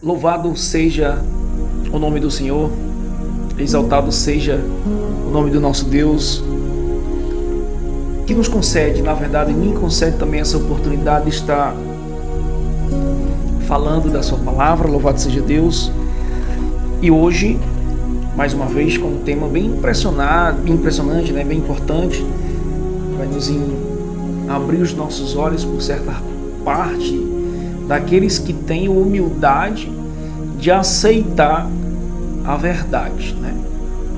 Louvado seja o nome do Senhor, exaltado seja o nome do nosso Deus, que nos concede, na verdade, me concede também essa oportunidade de estar falando da sua palavra. Louvado seja Deus. E hoje, mais uma vez, com um tema bem impressionante, né? Bem importante, vai nos abrir os nossos olhos por certa parte daqueles que têm humildade de aceitar a verdade, né?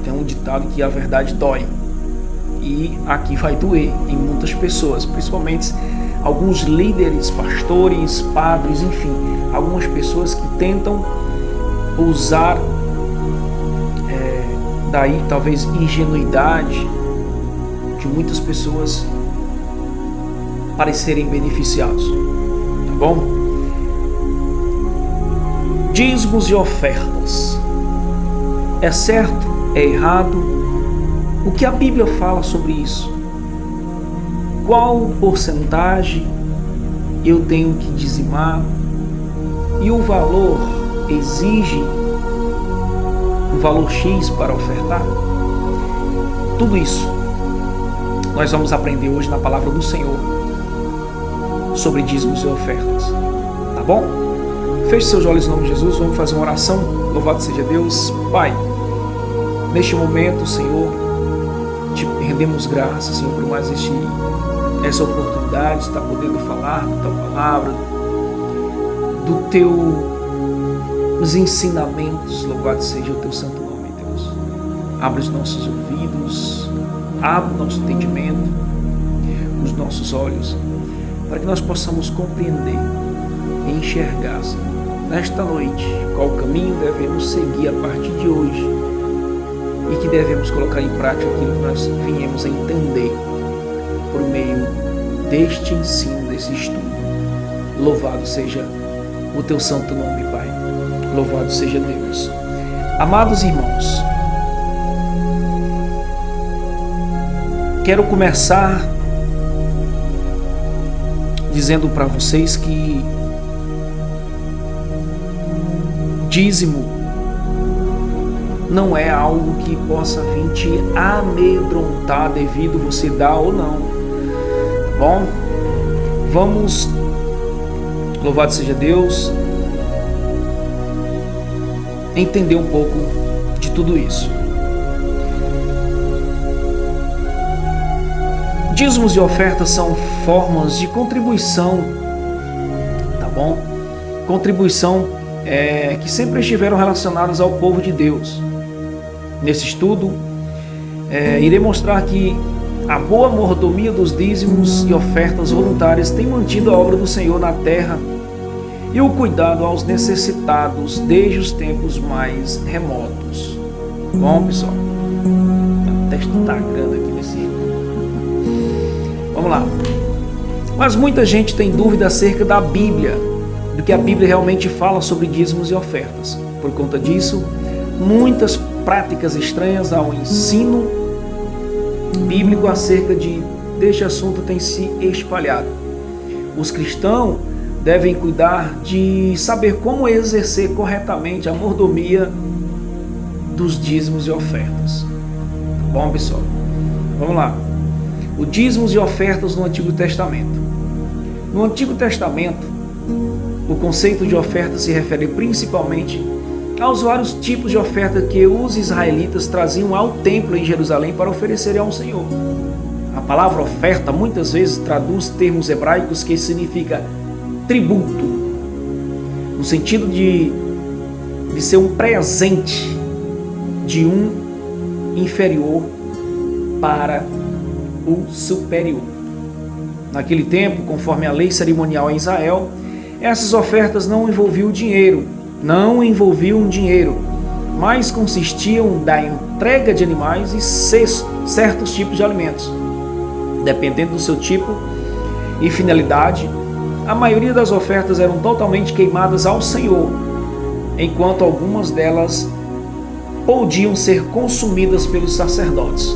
Tem um ditado que a verdade dói, e aqui vai doer em muitas pessoas, principalmente alguns líderes, pastores, padres, enfim, algumas pessoas que tentam usar daí talvez ingenuidade de muitas pessoas para serem beneficiados, tá bom? Dízimos e ofertas. É certo? É errado? O que a Bíblia fala sobre isso? Qual porcentagem eu tenho que dizimar? E o valor exige um valor X para ofertar? Tudo isso nós vamos aprender hoje na palavra do Senhor sobre dízimos e ofertas, tá bom? Feche seus olhos em nome de Jesus, vamos fazer uma oração. Louvado seja Deus. Pai, neste momento, Senhor, te rendemos graças, Senhor, por mais essa oportunidade de estar podendo falar da Tua palavra, dos ensinamentos. Louvado seja o Teu santo nome, Deus. Abre os nossos ouvidos, abre o nosso entendimento, os nossos olhos, para que nós possamos compreender e enxergar, Senhor, nesta noite, qual caminho devemos seguir a partir de hoje e que devemos colocar em prática aquilo que nós viemos a entender por meio deste ensino, desse estudo. Louvado seja o Teu santo nome, Pai. Louvado seja Deus. Amados irmãos, quero começar dizendo para vocês que dízimo não é algo que possa vir te amedrontar devido você dar ou não. Bom, vamos, louvado seja Deus, entender um pouco de tudo isso. Dízimos e ofertas são formas de contribuição, tá bom? Contribuição que sempre estiveram relacionados ao povo de Deus. Nesse estudo, irei mostrar que a boa mordomia dos dízimos e ofertas voluntárias tem mantido a obra do Senhor na terra e o cuidado aos necessitados desde os tempos mais remotos. Bom, pessoal, a testa está grande aqui nesse... Vamos lá. Mas muita gente tem dúvida acerca da Bíblia, do que a Bíblia realmente fala sobre dízimos e ofertas. Por conta disso, muitas práticas estranhas ao ensino bíblico acerca deste assunto têm se espalhado. Os cristãos devem cuidar de saber como exercer corretamente a mordomia dos dízimos e ofertas. Tá bom, pessoal? Vamos lá. O dízimos e ofertas no Antigo Testamento. No Antigo Testamento, o conceito de oferta se refere principalmente aos vários tipos de oferta que os israelitas traziam ao templo em Jerusalém para oferecerem ao Senhor. A palavra oferta muitas vezes traduz termos hebraicos que significa tributo, no sentido de ser um presente de um inferior para o superior. Naquele tempo, conforme a lei cerimonial em Israel, essas ofertas não envolviam dinheiro, mas consistiam da entrega de animais e certos tipos de alimentos. Dependendo do seu tipo e finalidade, a maioria das ofertas eram totalmente queimadas ao Senhor, enquanto algumas delas podiam ser consumidas pelos sacerdotes.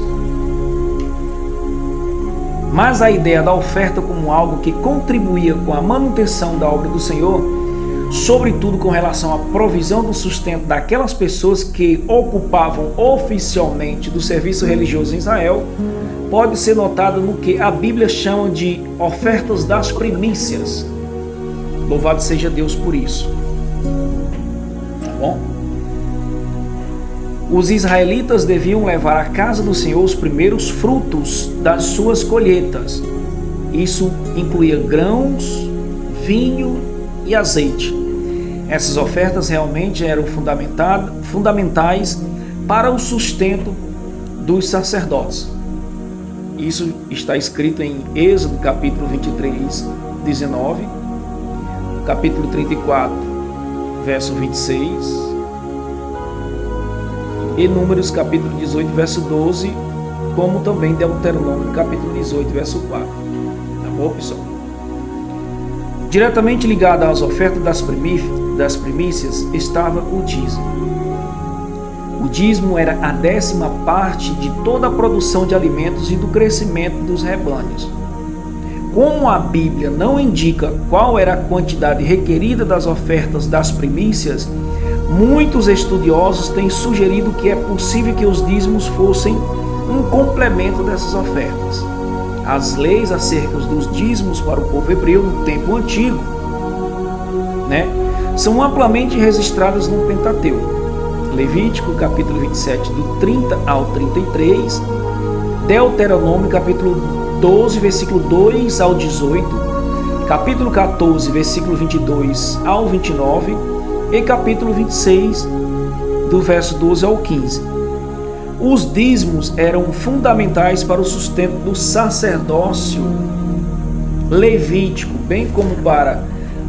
Mas a ideia da oferta como algo que contribuía com a manutenção da obra do Senhor sobretudo com relação à provisão do sustento daquelas pessoas que ocupavam oficialmente do serviço religioso em Israel, pode ser notado no que a Bíblia chama de ofertas das primícias. Louvado seja Deus por isso. Tá bom? Os israelitas deviam levar à casa do Senhor os primeiros frutos das suas colheitas. Isso incluía grãos, vinho e azeite. Essas ofertas realmente eram fundamentais para o sustento dos sacerdotes. Isso está escrito em Êxodo capítulo 23, 19, capítulo 34, verso 26, e Números capítulo 18, verso 12, como também Deuteronômio capítulo 18, verso 4. Tá bom, pessoal? Diretamente ligado às ofertas das primícias estava o dízimo. O dízimo era a 10ª parte de toda a produção de alimentos e do crescimento dos rebanhos. Como a Bíblia não indica qual era a quantidade requerida das ofertas das primícias, muitos estudiosos têm sugerido que é possível que os dízimos fossem um complemento dessas ofertas. As leis acerca dos dízimos para o povo hebreu no tempo antigo, são amplamente registradas no Pentateuco. Levítico capítulo 27, do 30 ao 33, Deuteronômio capítulo 12, versículo 2 ao 18, capítulo 14, versículo 22 ao 29 e capítulo 26, do verso 12 ao 15. Os dízimos eram fundamentais para o sustento do sacerdócio levítico, bem como para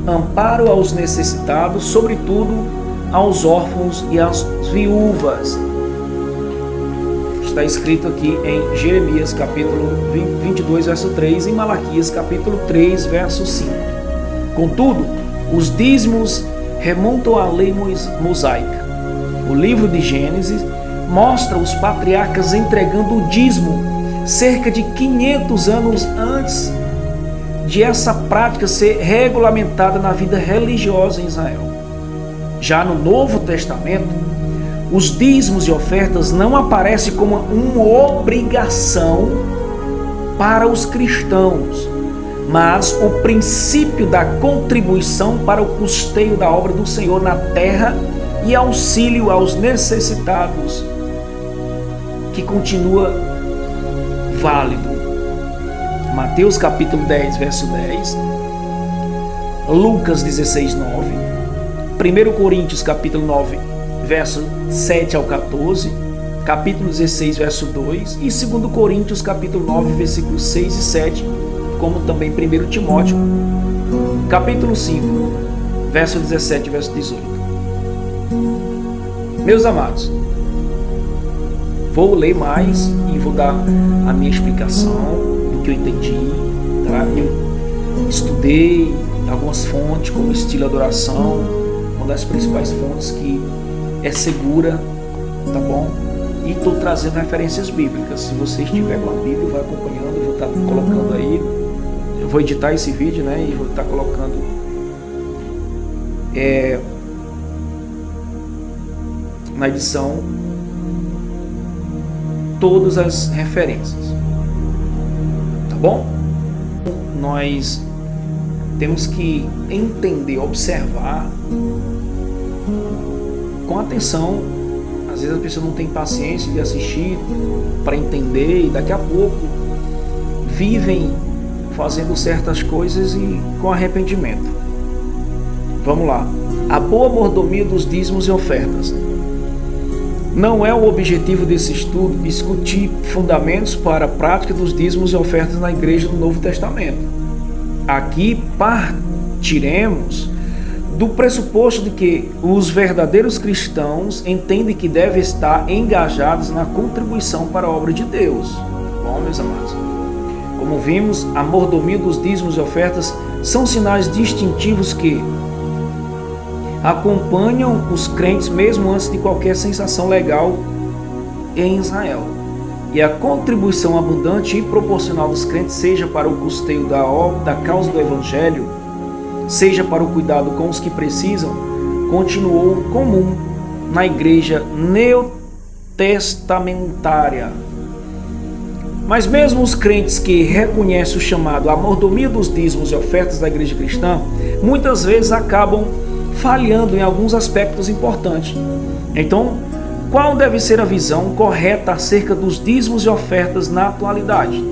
amparo aos necessitados, sobretudo aos órfãos e às viúvas. Está escrito aqui em Jeremias capítulo 22, verso 3 e Malaquias capítulo 3, verso 5. Contudo, os dízimos remontam à lei mosaica. O livro de Gênesis mostra os patriarcas entregando o dízimo cerca de 500 anos antes de essa prática ser regulamentada na vida religiosa em Israel. Já no Novo Testamento, os dízimos e ofertas não aparecem como uma obrigação para os cristãos, mas o princípio da contribuição para o custeio da obra do Senhor na terra e auxílio aos necessitados, que continua válido. Mateus capítulo 10, verso 10, Lucas 16, 9, 1 Coríntios capítulo 9, verso 7 ao 14, capítulo 16, verso 2 e 2 Coríntios capítulo 9, versículos 6 e 7, como também 1 Timóteo capítulo 5, verso 17 e verso 18. Meus amados, vou ler mais e vou dar a minha explicação do que eu entendi, tá? Eu estudei algumas fontes, como estilo adoração, uma das principais fontes que é segura, tá bom? E estou trazendo referências bíblicas. Se você estiver com a Bíblia, vai acompanhando, eu vou estar colocando aí. Eu vou editar esse vídeo, e vou estar colocando na edição todas as referências, tá bom? Nós temos que entender, observar com atenção. Às vezes a pessoa não tem paciência de assistir para entender e daqui a pouco vivem fazendo certas coisas e com arrependimento. Vamos lá. A boa mordomia dos dízimos e ofertas. Não é o objetivo desse estudo discutir fundamentos para a prática dos dízimos e ofertas na igreja do Novo Testamento. Aqui partiremos do pressuposto de que os verdadeiros cristãos entendem que devem estar engajados na contribuição para a obra de Deus. Bom, meus amados, como vimos, a mordomia dos dízimos e ofertas são sinais distintivos que acompanham os crentes mesmo antes de qualquer sensação legal em Israel. E a contribuição abundante e proporcional dos crentes, seja para o custeio da causa do Evangelho, seja para o cuidado com os que precisam, continuou comum na igreja neotestamentária. Mas mesmo os crentes que reconhecem o chamado à mordomia dos dízimos e ofertas da igreja cristã, muitas vezes acabam falhando em alguns aspectos importantes. Então, qual deve ser a visão correta acerca dos dízimos e ofertas na atualidade?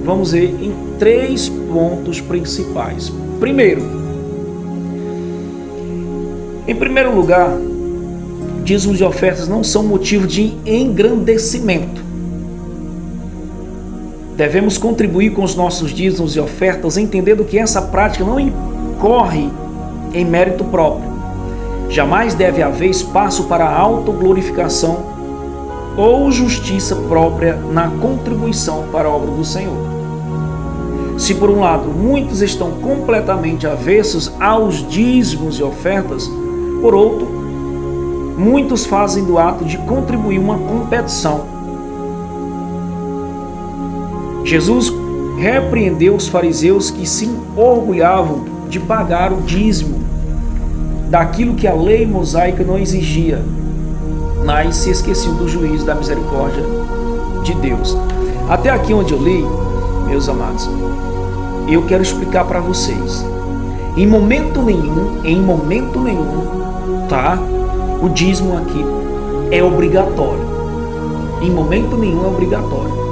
Vamos ver em 3 pontos principais. Em primeiro lugar, dízimos e ofertas não são motivo de engrandecimento. Devemos contribuir com os nossos dízimos e ofertas, entendendo que essa prática não incorre em mérito próprio. Jamais deve haver espaço para autoglorificação ou justiça própria na contribuição para a obra do Senhor. Se por um lado muitos estão completamente avessos aos dízimos e ofertas, por outro, muitos fazem do ato de contribuir uma competição. Jesus repreendeu os fariseus que se orgulhavam de pagar o dízimo daquilo que a lei mosaica não exigia, mas se esqueciam do juízo da misericórdia de Deus. Até aqui onde eu li, meus amados, eu quero explicar para vocês. Em momento nenhum, tá? O dízimo aqui é obrigatório. Em momento nenhum é obrigatório.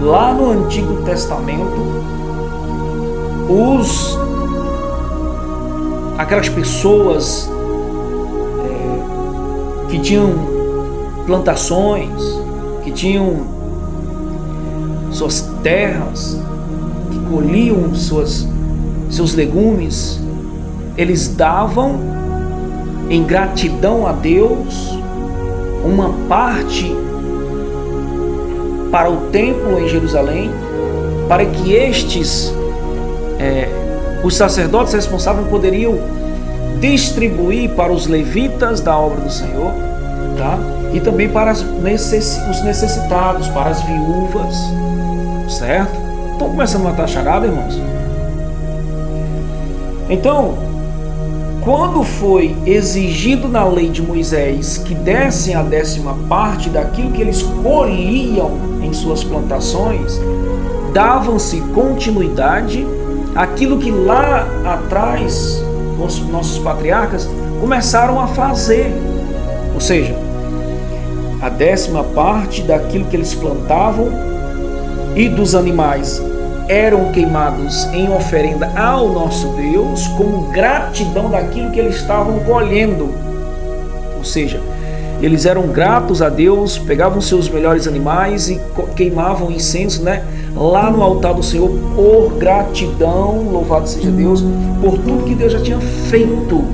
Lá no Antigo Testamento, aquelas pessoas que tinham plantações, que tinham suas terras, que colhiam seus legumes, eles davam em gratidão a Deus uma parte para o templo em Jerusalém, para que os sacerdotes responsáveis poderiam distribuir para os levitas da obra do Senhor, tá? E também para os necessitados, para as viúvas, certo? Estão começando a matar a charada, irmãos? Então, quando foi exigido na lei de Moisés que dessem a 10ª parte daquilo que eles colhiam em suas plantações, davam-se continuidade àquilo que lá atrás os nossos patriarcas começaram a fazer. Ou seja, a 10ª parte daquilo que eles plantavam e dos animais eram queimados em oferenda ao nosso Deus como gratidão daquilo que eles estavam colhendo. Ou seja, eles eram gratos a Deus, pegavam seus melhores animais e queimavam incenso, lá no altar do Senhor por gratidão, louvado seja Deus, por tudo que Deus já tinha feito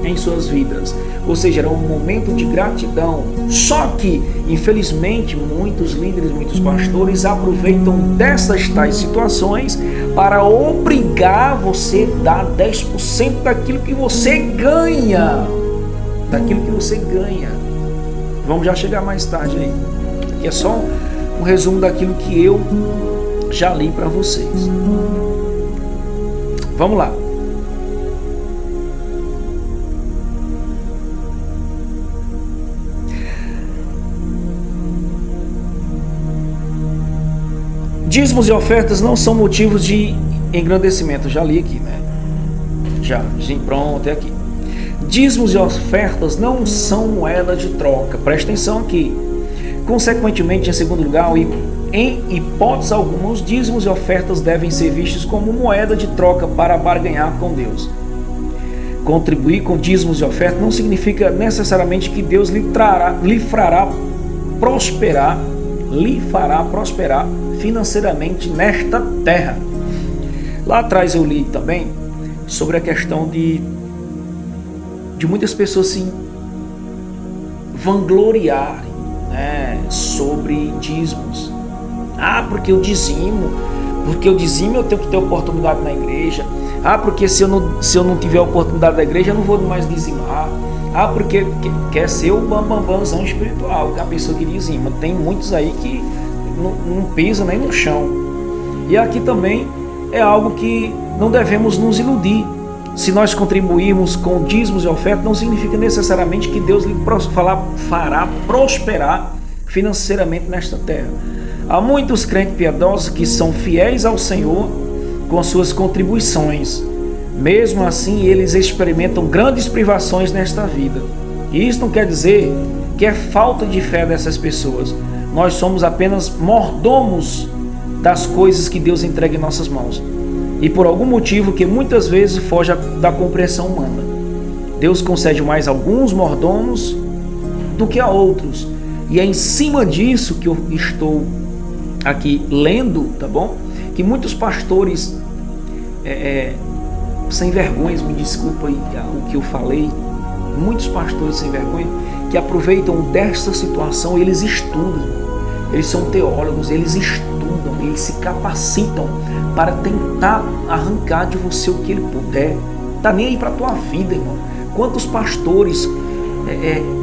em suas vidas. Ou seja, era um momento de gratidão. Só que, infelizmente, muitos líderes, muitos pastores aproveitam dessas tais situações para obrigar você a dar 10% daquilo que você ganha. Daquilo que você ganha. Vamos já chegar mais tarde aí. Aqui é só um resumo daquilo que eu já li para vocês. Vamos lá. Dízimos e ofertas não são motivos de engrandecimento. Já li aqui, Já, pronto, é aqui. Dízimos e ofertas não são moeda de troca. Presta atenção aqui. Consequentemente, em segundo lugar, em hipótese alguma, os dízimos e ofertas devem ser vistos como moeda de troca para barganhar com Deus. Contribuir com dízimos e ofertas não significa necessariamente que Deus lhe fará prosperar financeiramente nesta terra. Lá atrás eu li também sobre a questão de muitas pessoas se vangloriarem, sobre dízimos. Porque eu dizimo eu tenho que ter oportunidade na igreja. Porque se eu não tiver oportunidade na igreja eu não vou mais dizimar. Porque quer ser o bambambãzão espiritual, que é a pessoa que dizima. Tem muitos aí que não pisa nem no chão. E aqui também é algo que não devemos nos iludir. Se nós contribuirmos com dízimos e ofertas, não significa necessariamente que Deus lhe fará prosperar financeiramente nesta terra. Há muitos crentes piedosos que são fiéis ao Senhor com suas contribuições. Mesmo assim, eles experimentam grandes privações nesta vida. E isso não quer dizer que é falta de fé dessas pessoas. Nós somos apenas mordomos das coisas que Deus entrega em nossas mãos. E por algum motivo que muitas vezes foge da compreensão humana, Deus concede mais a alguns mordomos do que a outros. E é em cima disso que eu estou aqui lendo, tá bom? Que muitos pastores sem vergonhas, me desculpa aí o que eu falei, muitos pastores sem vergonha que aproveitam desta situação, eles estudam, eles são teólogos, eles estudam, eles se capacitam para tentar arrancar de você o que ele puder. Tá nem aí para a tua vida, irmão. Quantos pastores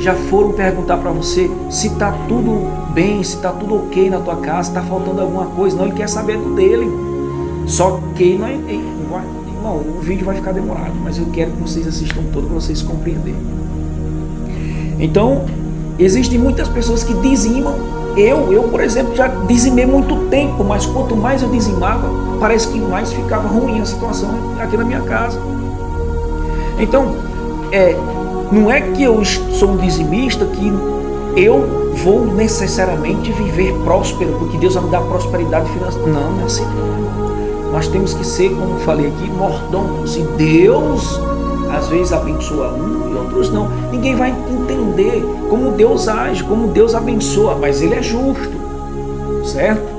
já foram perguntar para você se tá tudo bem, se tá tudo ok na tua casa, se tá faltando alguma coisa? Não, ele quer saber do dele, irmão. Só que não, o vídeo vai ficar demorado, mas eu quero que vocês assistam todo para vocês compreenderem. Então, existem muitas pessoas que dizimam. Eu, por exemplo, já dizimei muito tempo, mas quanto mais eu dizimava, parece que mais ficava ruim a situação aqui na minha casa. Então, não é que eu sou um dizimista que eu vou necessariamente viver próspero, porque Deus vai me dar prosperidade financeira. Não é assim. Nós temos que ser, como falei aqui, mordomos. E Deus, às vezes, abençoa um e outros não. Ninguém vai entender como Deus age, como Deus abençoa, mas Ele é justo, certo?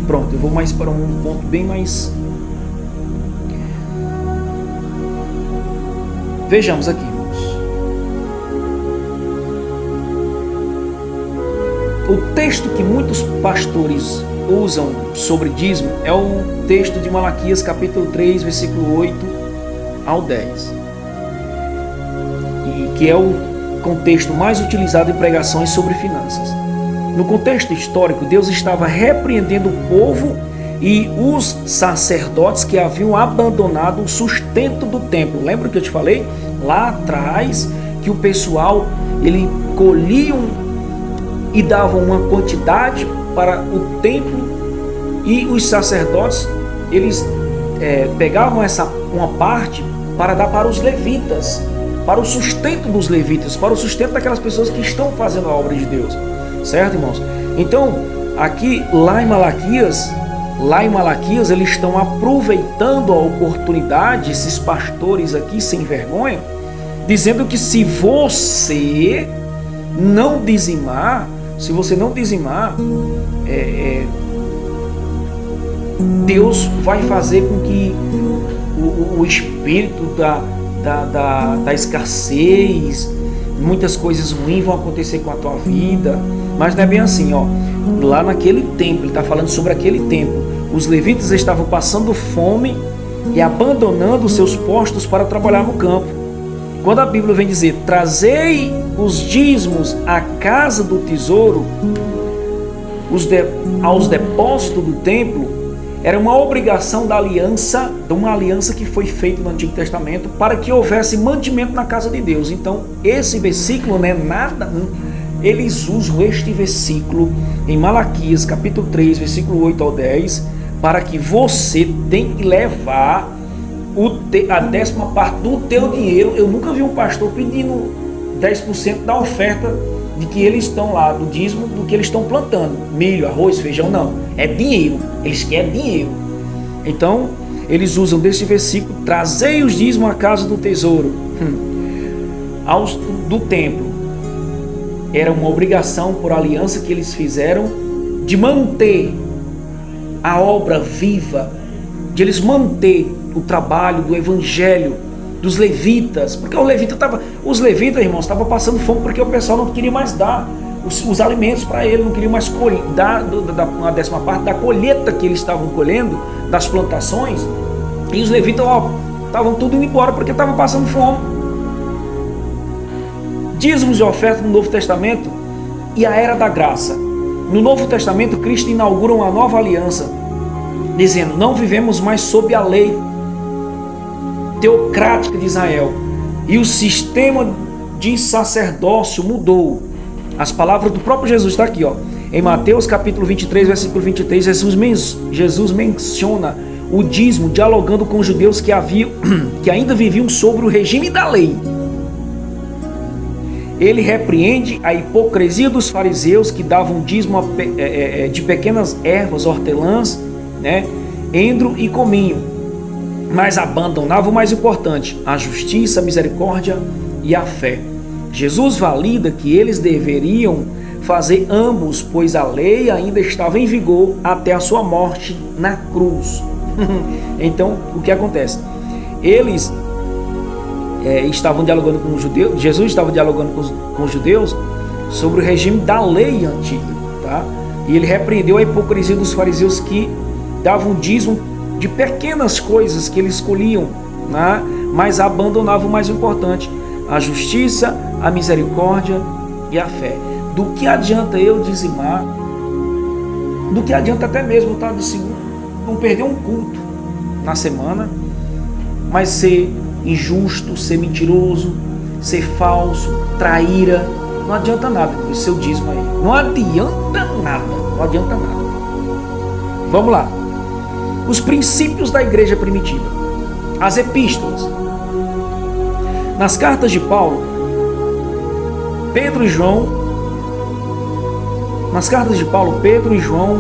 Pronto, eu vou mais para um ponto bem mais... Vejamos aqui, irmãos. O texto que muitos pastores usam sobre dízimo é o texto de Malaquias capítulo 3, versículo 8 ao 10. E que é o contexto mais utilizado em pregações sobre finanças. No contexto histórico, Deus estava repreendendo o povo e os sacerdotes que haviam abandonado o sustento do templo. Lembra que eu te falei lá atrás que o pessoal, ele colhiam e davam uma quantidade para o templo, e os sacerdotes, eles pegavam uma parte para dar para os levitas, para o sustento dos levitas, para o sustento daquelas pessoas que estão fazendo a obra de Deus, certo, irmãos? Então, aqui, lá em Malaquias, eles estão aproveitando a oportunidade, esses pastores aqui sem vergonha, dizendo que se você não dizimar, Deus vai fazer com que o espírito da escassez, muitas coisas ruins vão acontecer com a tua vida. Mas não é bem assim, ó. Lá naquele tempo, ele está falando sobre aquele tempo, os levitas estavam passando fome e abandonando os seus postos para trabalhar no campo. Quando a Bíblia vem dizer, trazei os dízimos à casa do tesouro, aos depósitos do templo, era uma obrigação da aliança, de uma aliança que foi feita no Antigo Testamento para que houvesse mantimento na casa de Deus. Então, esse versículo não é nada, eles usam este versículo em Malaquias, capítulo 3, versículo 8 ao 10, para que você tem que levar a 10ª parte do teu dinheiro. Eu nunca vi um pastor pedindo 10% da oferta de que eles estão lá, do dízimo, do que eles estão plantando. Milho, arroz, feijão, não. É dinheiro. Eles querem dinheiro. Então, eles usam desse versículo, trazei os dízimos à casa do tesouro, do templo. Era uma obrigação por aliança que eles fizeram de manter a obra viva, de eles manter o trabalho do evangelho, dos levitas, porque os levitas, irmãos, estavam passando fome porque o pessoal não queria mais dar os alimentos para ele, não queria mais dar uma 10ª parte da colheita que eles estavam colhendo, das plantações, e os levitas estavam tudo indo embora porque estavam passando fome. Dízimos e ofertas no Novo Testamento e a Era da Graça No Novo Testamento, Cristo inaugura uma nova aliança, dizendo: não vivemos mais sob a lei teocrática de Israel, e o sistema de sacerdócio mudou. As palavras do próprio Jesus estão aqui, ó. Em Mateus capítulo 23, versículo 23, Jesus menciona o dízimo, dialogando com os judeus que ainda viviam sobre o regime da lei. Ele repreende a hipocrisia dos fariseus que davam dízimo de pequenas ervas, hortelãs, né, endro e cominho, mas abandonavam o mais importante, a justiça, a misericórdia e a fé. Jesus valida que eles deveriam fazer ambos, pois a lei ainda estava em vigor até a sua morte na cruz. Então, o que acontece? Eles estavam dialogando com os judeus, Jesus estava dialogando com os judeus sobre o regime da lei antiga, tá? E ele repreendeu a hipocrisia dos fariseus que davam dízimo de pequenas coisas que eles escolhiam, né? Mas abandonavam o mais importante, a justiça, a misericórdia e a fé. Do que adianta eu dizimar? Do que adianta até mesmo não perder um culto na semana, mas ser injusto, ser mentiroso, ser falso, traíra? Não adianta nada com o seu dízimo aí. Não adianta nada. Não adianta nada. Vamos lá. Os princípios da igreja primitiva. As epístolas. Nas cartas de Paulo, Pedro e João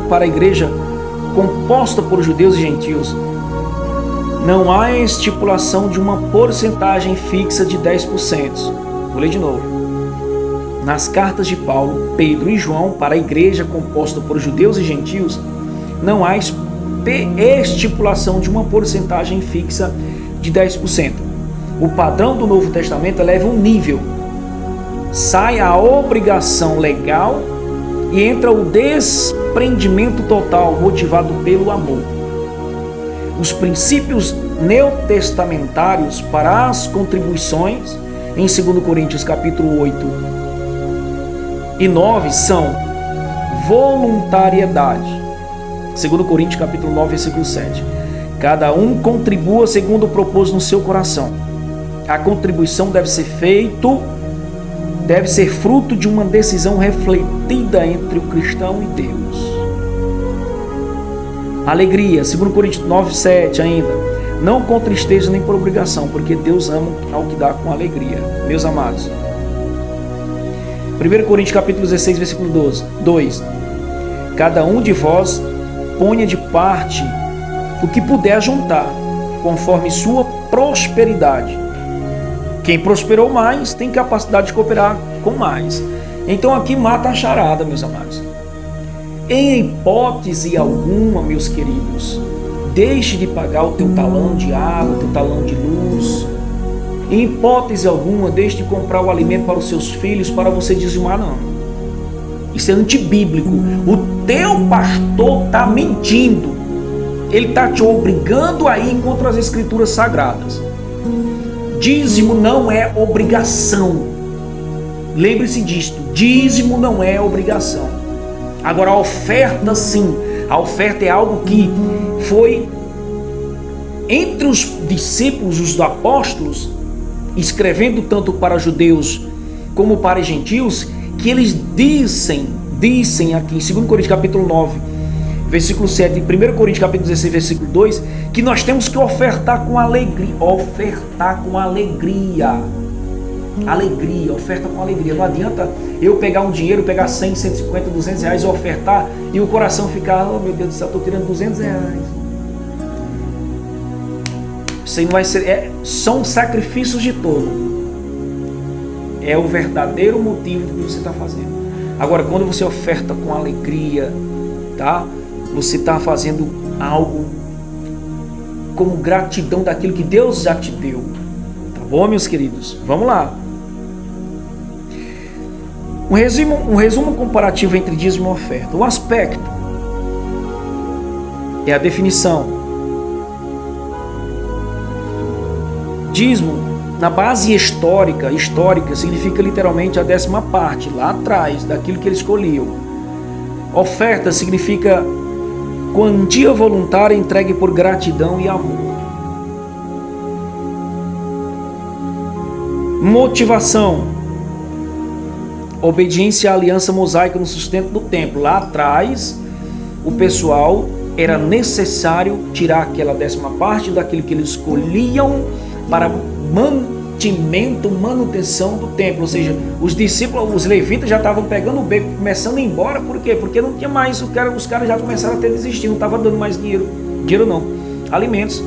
para a igreja composta por judeus e gentios, não há estipulação de uma porcentagem fixa de 10%. Vou ler de novo. Nas cartas de Paulo, Pedro e João para a igreja composta por judeus e gentios, não há estipulação de uma porcentagem fixa de 10%. O padrão do Novo Testamento eleva um nível. Sai a obrigação legal e entra o desprendimento total, motivado pelo amor. Os princípios neotestamentários para as contribuições, em 2 Coríntios capítulo 8 e 9, são voluntariedade. 2 Coríntios capítulo 9, versículo 7. Cada um contribua segundo o propósito no seu coração. A contribuição deve ser fruto de uma decisão refletida entre o cristão e Deus. Alegria, 2 Coríntios 9, 7 ainda. Não com tristeza nem por obrigação, porque Deus ama ao que dá com alegria. Meus amados. 1 Coríntios capítulo 16, versículo 2. Cada um de vós ponha de parte o que puder juntar, conforme sua prosperidade. Quem prosperou mais tem capacidade de cooperar com mais. Então aqui mata a charada, meus amados. Em hipótese alguma, meus queridos, deixe de pagar o teu talão de água, o teu talão de luz. Em hipótese alguma, deixe de comprar o alimento para os seus filhos para você dizimar, não. Isso é antibíblico. O teu pastor está mentindo. Ele está te obrigando a ir contra as escrituras sagradas. Dízimo não é obrigação. Lembre-se disto. Dízimo não é obrigação. Agora a oferta sim. A oferta é algo que foi entre os discípulos, os apóstolos, escrevendo tanto para judeus como para gentios, que eles dizem aqui em 2 Coríntios capítulo 9, versículo 7, e 1 Coríntios capítulo 16, versículo 2, que nós temos que ofertar com alegria. Ofertar com alegria. Alegria, oferta com alegria. Não adianta eu pegar um dinheiro, pegar 100, 150, 200 reais e ofertar e o coração ficar, oh meu Deus do céu, estou tirando 200 reais. Isso aí não vai ser, são sacrifícios de tolo. É o verdadeiro motivo do que você está fazendo. Agora, quando você oferta com alegria, tá? Você está fazendo algo como gratidão daquilo que Deus já te deu. Tá bom, meus queridos? Vamos lá. Um resumo comparativo entre dízimo e oferta. O aspecto é a definição. Dízimo, na base histórica significa literalmente a 10ª parte, lá atrás, daquilo que ele escolheu. Oferta significa quantia voluntária entregue por gratidão e amor. Motivação: obediência à aliança mosaica no sustento do templo. Lá atrás, o pessoal era necessário tirar aquela 10ª daquilo que eles escolhiam para mantimento, manutenção do templo. Ou seja, os discípulos, os levitas já estavam pegando o beco, começando a ir embora. Por quê? Porque não tinha mais, os caras já começaram a ter desistido, não estava dando mais dinheiro não, alimentos.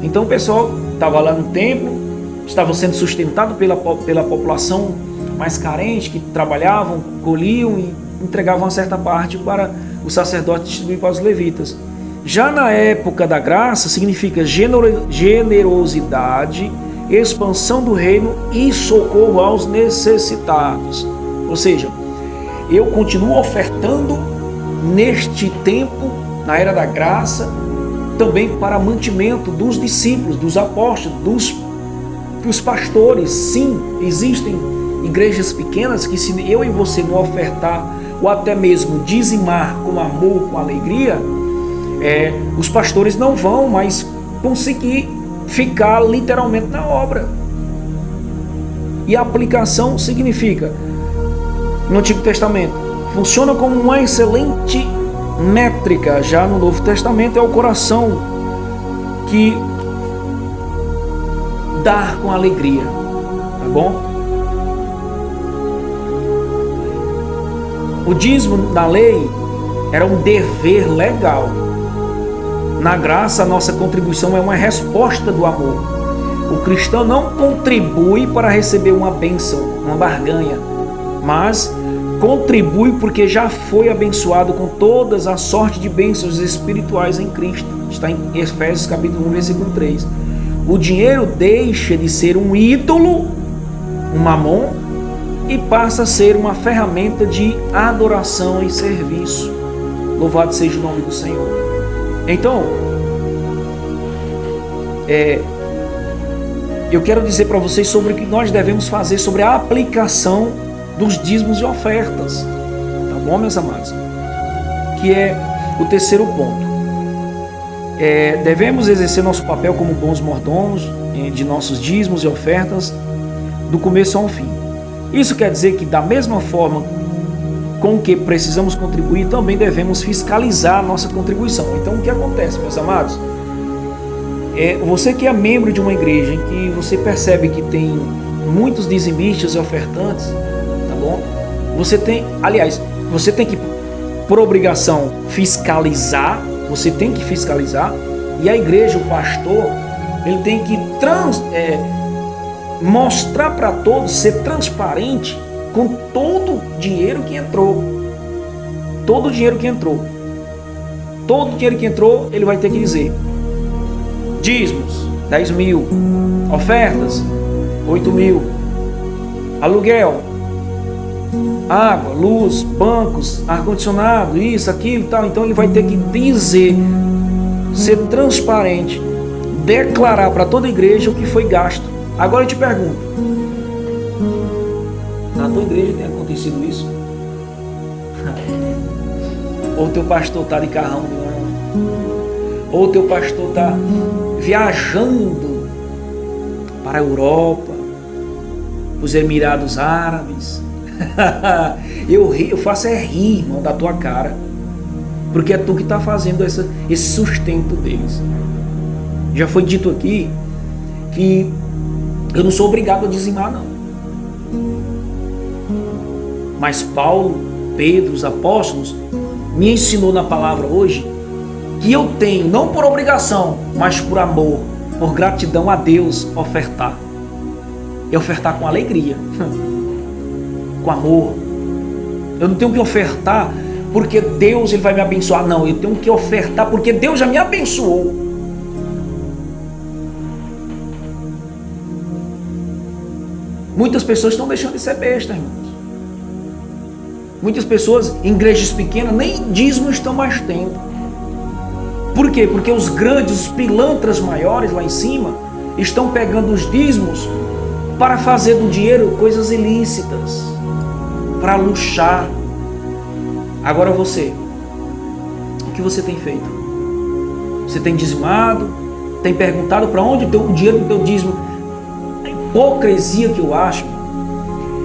Então o pessoal estava lá no templo, estava sendo sustentado pela população mais carente, que trabalhavam, colhiam e entregavam uma certa parte para o sacerdote distribuir para os levitas. Já na época da graça, significa generosidade, expansão do reino e socorro aos necessitados. Ou seja, eu continuo ofertando neste tempo, na era da graça, também para mantimento dos discípulos, dos apóstolos, dos pastores. Sim, existem igrejas pequenas que, se eu e você não ofertar ou até mesmo dizimar com amor, com alegria, os pastores não vão mais conseguir ficar literalmente na obra. E a aplicação significa, no Antigo Testamento, funciona como uma excelente métrica. Já no Novo Testamento é o coração que dá com alegria, tá bom? O dízimo na lei era um dever legal. Na graça, a nossa contribuição é uma resposta do amor. O cristão não contribui para receber uma bênção, uma barganha, mas contribui porque já foi abençoado com todas as sortes de bênçãos espirituais em Cristo. Está em Efésios capítulo 1, versículo 3. O dinheiro deixa de ser um ídolo, um mamon, e passa a ser uma ferramenta de adoração e serviço. Louvado seja o nome do Senhor. Então, eu quero dizer para vocês sobre o que nós devemos fazer sobre a aplicação dos dízimos e ofertas. Tá bom, meus amados? Que é o terceiro ponto. Devemos exercer nosso papel como bons mordomos de nossos dízimos e ofertas do começo ao fim. Isso quer dizer que, da mesma forma com que precisamos contribuir, também devemos fiscalizar a nossa contribuição. Então, o que acontece, meus amados? Você que é membro de uma igreja em que você percebe que tem muitos dizimistas e ofertantes, tá bom? Você tem que, por obrigação, fiscalizar. Você tem que fiscalizar. E a igreja, o pastor, ele tem que mostrar para todos, ser transparente com todo o dinheiro que entrou. Todo o dinheiro que entrou. Todo o dinheiro que entrou, ele vai ter que dizer: dízimos, 10 mil. Ofertas, 8 mil. Aluguel, água, luz, bancos, ar-condicionado, isso, aquilo e tal. Então ele vai ter que dizer, ser transparente, declarar para toda a igreja o que foi gasto. Agora eu te pergunto, na tua igreja tem acontecido isso? Ou teu pastor está de carrão do ano? Ou teu pastor está viajando para a Europa, os Emirados Árabes? Eu faço rir, irmão, da tua cara, porque é tu que está fazendo esse sustento deles. Já foi dito aqui que eu não sou obrigado a dizimar, não. Mas Paulo, Pedro, os apóstolos, me ensinou na palavra hoje que eu tenho, não por obrigação, mas por amor, por gratidão a Deus, ofertar. E ofertar com alegria, com amor. Eu não tenho que ofertar porque Deus ele vai me abençoar. Não, eu tenho que ofertar porque Deus já me abençoou. Muitas pessoas estão deixando de ser bestas, irmãos. Muitas pessoas em igrejas pequenas nem dízimo estão mais tendo. Por quê? Porque os grandes, os pilantras maiores lá em cima estão pegando os dízimos para fazer do dinheiro coisas ilícitas, para luxar. Agora você, que você tem feito? Você tem dizimado? Tem perguntado para onde o dinheiro do teu dízimo? A hipocrisia que eu acho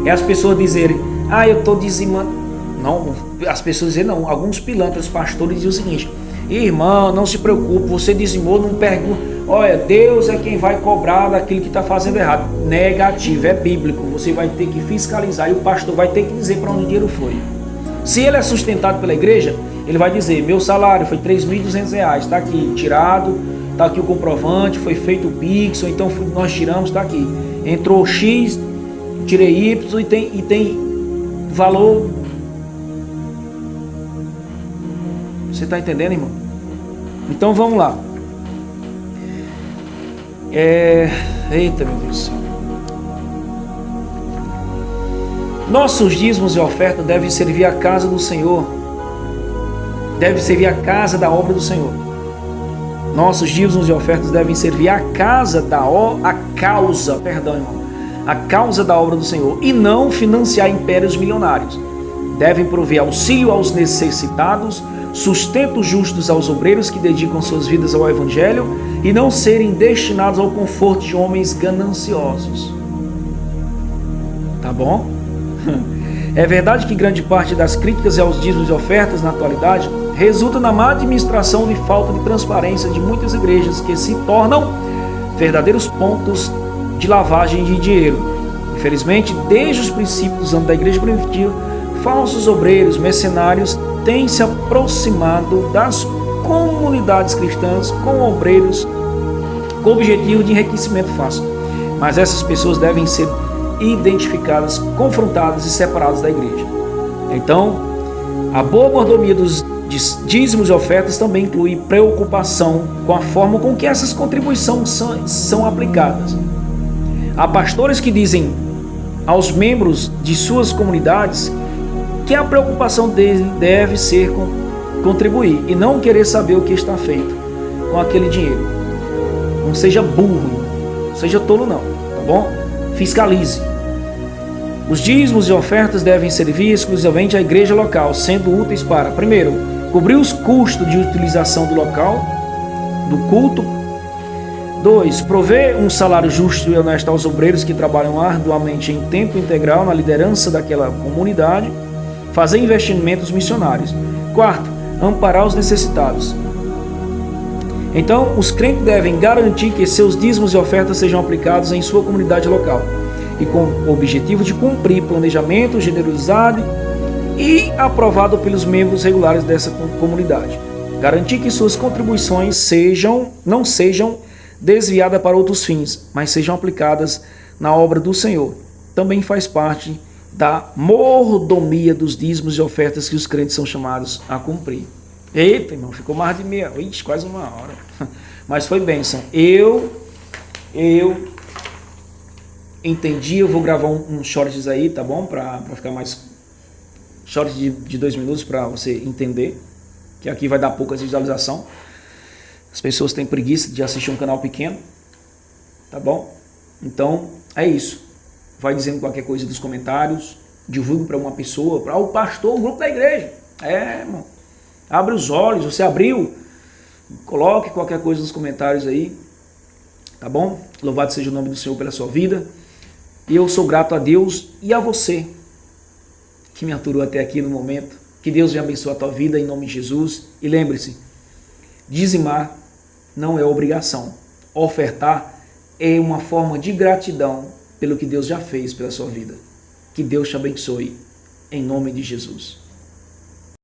é as pessoas dizerem, eu estou dizimando. Não, as pessoas dizem não. Alguns pilantras, pastores dizem o seguinte, irmão, não se preocupe, você dizimou, não pergunta. Olha, Deus é quem vai cobrar daquilo que está fazendo errado. Negativo, é bíblico. Você vai ter que fiscalizar e o pastor vai ter que dizer para onde o dinheiro foi. Se ele é sustentado pela igreja, ele vai dizer, meu salário foi R$3.200, está aqui, tirado, está aqui o comprovante, foi feito o Pix, ou então nós tiramos, está aqui. Entrou X, tirei Y e tem valor. Você está entendendo, irmão? Então vamos lá. Eita, meu Deus do céu. Nossos dízimos e ofertas devem servir a casa do Senhor. Deve servir a casa da obra do Senhor. Nossos dízimos e ofertas devem servir a causa da obra do Senhor e não financiar impérios milionários. Devem prover auxílio aos necessitados, sustento justos aos obreiros que dedicam suas vidas ao Evangelho e não serem destinados ao conforto de homens gananciosos. Tá bom? É verdade que grande parte das críticas aos dízimos e ofertas na atualidade resulta na má administração e falta de transparência de muitas igrejas que se tornam verdadeiros pontos de lavagem de dinheiro. Infelizmente, desde os princípios dos anos da igreja primitiva, falsos obreiros, mercenários têm se aproximado das comunidades cristãs com obreiros com o objetivo de enriquecimento fácil. Mas essas pessoas devem ser identificadas, confrontadas e separadas da igreja. Então, a boa mordomia dos dízimos e ofertas também inclui preocupação com a forma com que essas contribuições são aplicadas. Há pastores que dizem aos membros de suas comunidades que a preocupação dele deve ser contribuir e não querer saber o que está feito com aquele dinheiro. Não seja burro, não seja tolo não, tá bom? Fiscalize. Os dízimos e ofertas devem servir exclusivamente à igreja local, sendo úteis para, primeiro, cobrir os custos de utilização do local, do culto. 2. Prover um salário justo e honesto aos obreiros que trabalham arduamente em tempo integral na liderança daquela comunidade. Fazer investimentos missionários. 4. Amparar os necessitados. Então, os crentes devem garantir que seus dízimos e ofertas sejam aplicados em sua comunidade local e com o objetivo de cumprir planejamento, generosidade e aprovado pelos membros regulares dessa comunidade. Garantir que suas contribuições não sejam desviadas para outros fins, mas sejam aplicadas na obra do Senhor. Também faz parte da mordomia dos dízimos e ofertas que os crentes são chamados a cumprir. Eita, irmão, ficou mais de meia, quase uma hora. Mas foi bênção. Eu entendi, eu vou gravar um shorts aí, tá bom? Pra ficar mais shorts de 2 minutos para você entender, que aqui vai dar poucas visualizações. As pessoas têm preguiça de assistir um canal pequeno, tá bom? Então, é isso. Vai dizendo qualquer coisa dos comentários, divulgue para uma pessoa, para o pastor, o grupo da igreja. Irmão, abre os olhos, você abriu, coloque qualquer coisa nos comentários aí, tá bom? Louvado seja o nome do Senhor pela sua vida. E eu sou grato a Deus e a você que me aturou até aqui no momento. Que Deus venha abençoar a tua vida em nome de Jesus. E lembre-se, dizimar não é obrigação. Ofertar é uma forma de gratidão pelo que Deus já fez pela sua vida. Que Deus te abençoe em nome de Jesus.